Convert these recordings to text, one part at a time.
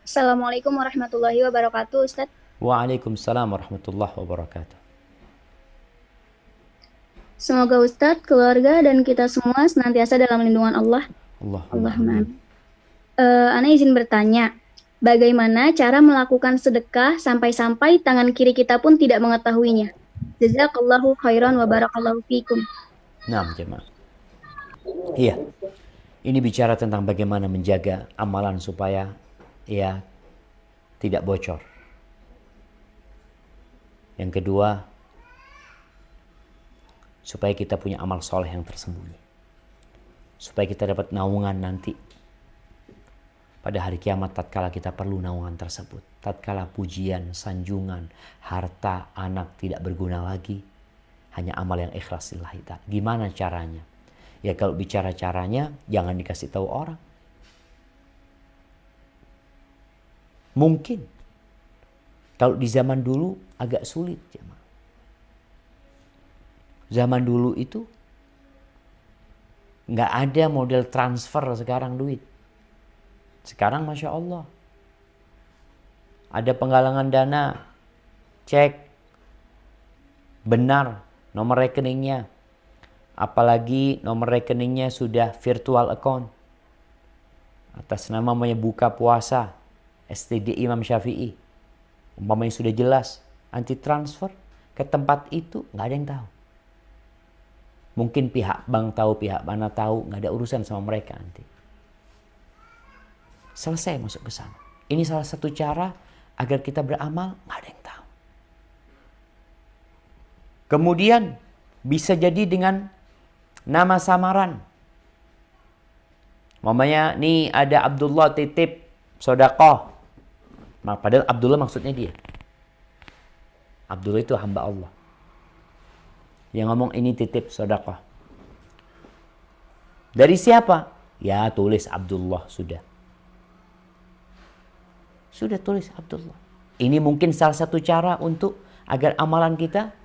Assalamualaikum warahmatullahi wabarakatuh, Ustadz. Waalaikumsalam warahmatullahi wabarakatuh. Semoga Ustadz, keluarga, dan kita semua senantiasa dalam lindungan Allah. Allahumma Allahumma amin. amin. Ana izin bertanya, bagaimana cara melakukan sedekah sampai-sampai tangan kiri kita pun tidak mengetahuinya? Jazakallahu khairan wa barakallahu fikum. Nah, jemaah. Iya, ini bicara tentang bagaimana menjaga amalan supaya ya tidak bocor. Yang kedua, supaya kita punya amal soleh yang tersembunyi. Supaya kita dapat naungan nanti pada hari kiamat tatkala kita perlu naungan tersebut. Tatkala pujian, sanjungan, harta, anak tidak berguna lagi. Hanya amal yang ikhlas lillahi ta'ala. Gimana caranya? Ya kalau bicara caranya, jangan dikasih tahu orang. Mungkin. Kalau di zaman dulu agak sulit. Zaman dulu itu nggak ada model transfer sekarang duit. Sekarang Masya Allah. Ada penggalangan dana. Cek. Benar nomor rekeningnya. Apalagi nomor rekeningnya sudah virtual account. Atas nama buka puasa. STD Imam Syafi'i. Umpamanya sudah jelas. Anti transfer ke tempat itu nggak ada yang tahu. Mungkin pihak bank tahu, pihak mana tahu. Nggak ada urusan sama mereka nanti. Selesai masuk ke sana. Ini salah satu cara agar kita beramal, nggak ada yang tahu. Kemudian bisa jadi dengan nama samaran. Mamanya nih ada Abdullah titip sodakoh. Padahal Abdullah maksudnya dia. Abdullah itu hamba Allah. Yang ngomong ini titip sodakoh. Dari siapa? Ya tulis Abdullah sudah. Sudah tulis Abdullah. Ini mungkin salah satu cara untuk agar amalan kita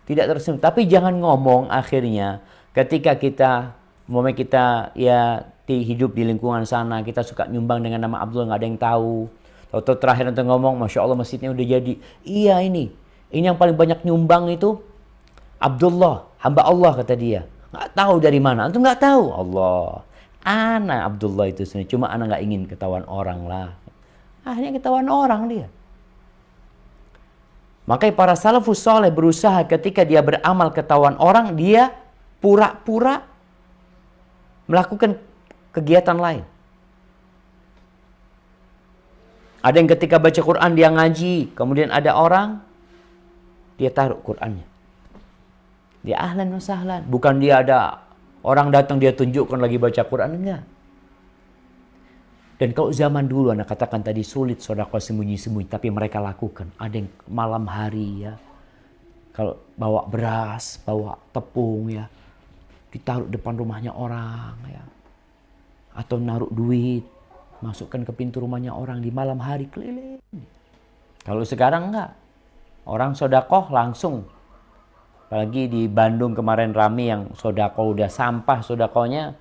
tidak tersembunyi. Tapi jangan ngomong akhirnya ketika kita ya hidup di lingkungan sana, kita suka nyumbang dengan nama Abdullah, nggak ada yang tahu. Tahu-tahu terakhir nanti ngomong, Masya Allah masjidnya udah jadi. Iya ini yang paling banyak nyumbang itu Abdullah, hamba Allah kata dia. Nggak tahu dari mana, antum nggak tahu. Allah, ana Abdullah itu sebenarnya, cuma ana nggak ingin ketahuan orang lah. Akhirnya ketahuan orang dia. Makanya para salafus soleh berusaha ketika dia beramal ketahuan orang, dia pura-pura melakukan kegiatan lain. Ada yang ketika baca Quran dia ngaji, kemudian ada orang, dia taruh Qurannya. Dia ahlan wa sahlan. Bukan dia ada orang datang dia tunjukkan lagi baca Quran, enggak. Dan kalau zaman dulu, anak katakan tadi sulit sedekah sembunyi-sembunyi, tapi mereka lakukan. Ada yang malam hari ya, kalau bawa beras, bawa tepung ya, ditaruh depan rumahnya orang ya, atau naruh duit, masukkan ke pintu rumahnya orang di malam hari keliling. Kalau sekarang enggak, orang sedekah langsung. Apalagi di Bandung kemarin rame yang sedekah udah sampah sedekahnya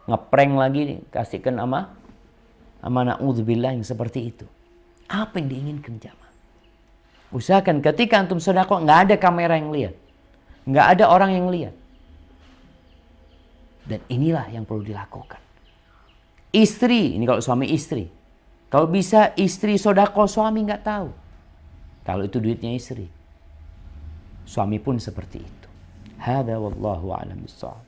ngeprank lagi kasihkan sama na'udzubillah yang seperti itu. Apa yang diinginkan jamaah? Usahakan ketika antum sedekah nggak ada kamera yang lihat, nggak ada orang yang lihat. Dan inilah yang perlu dilakukan. Istri, ini kalau suami istri, kalau bisa istri sedekah, suami nggak tahu. Kalau itu duitnya istri, suami pun seperti itu. Hada wallahu a'lam bishawab.